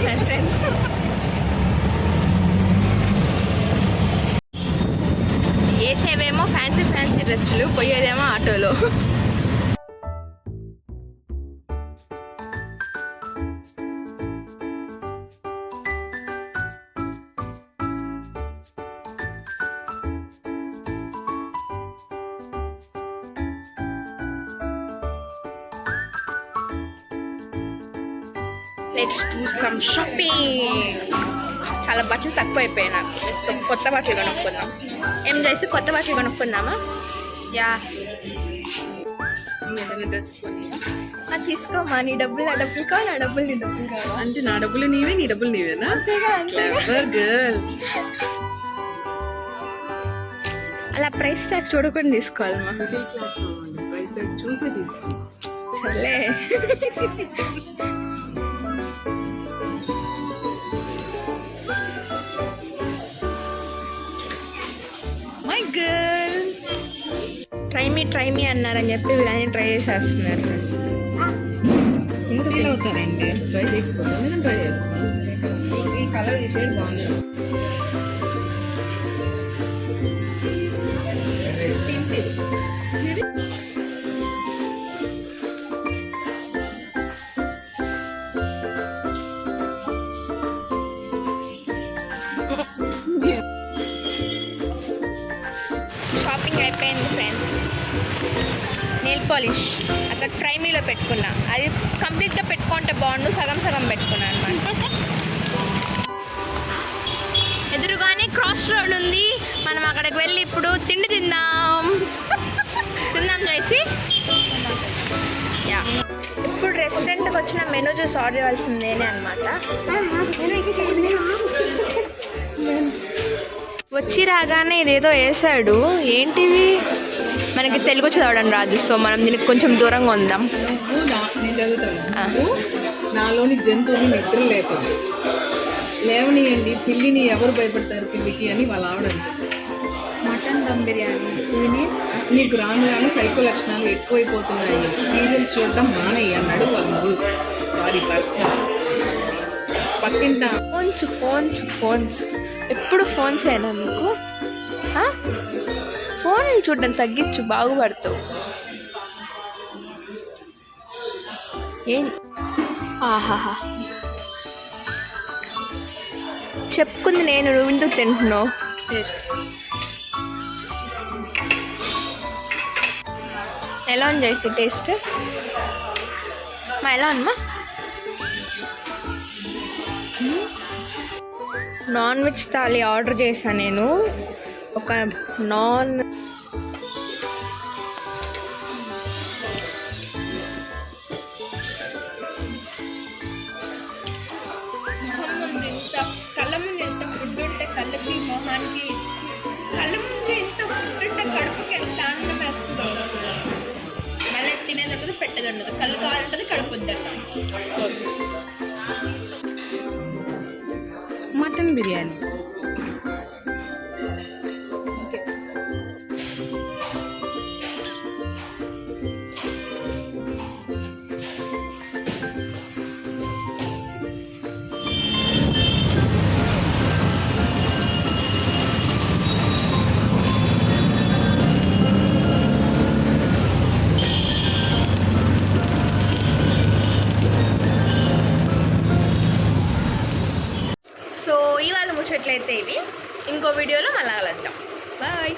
చేస్తున్నారు friends. వేసేవేమో fancy fancy డ్రెస్సులు, పోయేదేమో ఆటోలో. Let's do some shopping. చాలా బట్టలు తక్కువ అయిపోయాయి నాకు. సో కొత్త బట్టలు కొనుక్కుందాం. ఏం చేసి కొత్త బట్టలు కొనుక్కుందామా? యా, ఏదైనా డ్రెస్ అది తీసుకోమా. నీ డబ్బులు నా డబ్బులు కావాలి, నా డబ్బులు నీ డబ్బులు కావాలి. అంటే నా డబ్బులు నీవే, నీ డబ్బులు నీవేనా? అంతేగా. గర్ల్. అలా ప్రైస్ ట్యాగ్ చూడకుండా తీసుకోవాలమ్మా. మిడిల్ క్లాస్ ప్రైస్ ట్యాగ్ చూసే తీసుకో. సర్లే. మై గర్ల్, ట్రై మీ అన్నారని చెప్పి వీళ్ళని ట్రై చేసేస్తున్నారు. ఫీల్ అవుతారండి ట్రై చేయకపోతే. నేను ట్రై చేస్తాను. ఈ కలర్ ఈ షేడ్ బాగుంది. షాపింగ్ అయిపోయింది ఫ్రెండ్స్. నెయిల్ పాలిష్ అక్కడ ట్రైమీలో పెట్టుకున్నా. అది కంప్లీట్గా పెట్టుకుంటే బాగుండు, సగం సగం పెట్టుకున్నాను అనమాట. ఎదురుగానే క్రాస్ రోడ్ ఉంది. మనం అక్కడికి వెళ్ళి ఇప్పుడు తిండి తిందాం చేసి. యా, ఇప్పుడు రెస్టారెంట్కి వచ్చిన మెనూ చూసి ఆర్డర్ చేయాల్సింది నేనే అనమాట. వచ్చి రాగానే ఇదేదో వేసాడు. ఏంటివి? మనకి తెలుగు చదవడం రాదు, సో మనం దీనికి కొంచెం దూరంగా ఉందాం. నేను చదువుతాను. నాలోని జంతువుని నిద్ర లేకపోతే లేవనియండి, పిల్లిని ఎవరు భయపడతారు పిల్లికి అని వాళ్ళ ఆవిడ. మటన్ దమ్ బిర్యానీ. నీకు రాను రాను సైకో లక్షణాలు ఎక్కువైపోతున్నాయి, సీరియల్స్ చూడటం మానేయి అన్నాడు వాళ్ళ మూడు. సారీ పక్కింట. ఫోన్స్ ఎప్పుడు ఫోన్స్ అయినా మీకు? ఫోన్లు చూడడం తగ్గించు, బాగుపడతావు. ఏం ఆహాహా, చెప్పుకుంది నేను, నువ్వు ఇందుకు తింటున్నావు. ఎలా ఉంది చేసి టేస్ట్? ఎలా ఉందమ్మా? నాన్ వెజ్ థాలీ ఆర్డర్ చేశాను నేను. ఒక నాన్ కళ్ళ ముందు ఎంత ఫుడ్ ఉంటే కళ్ళకి మొహానికి, కళ్ళ ముందు ఎంత ఫుడ్ ఉంటే కడుపుకి ఎంత ఆనందం వేస్తుందో. మళ్ళీ తినేది ఉంటుంది, పెట్టేది ఉండదు. కళ్ళు కావాలంటుంది, కడుపు వద్దంట. మటన్ బిర్యానీ. ముచ్చట్లయితే ఇవి. ఇంకో వీడియోలో మళ్ళా కలుద్దాం. బాయ్.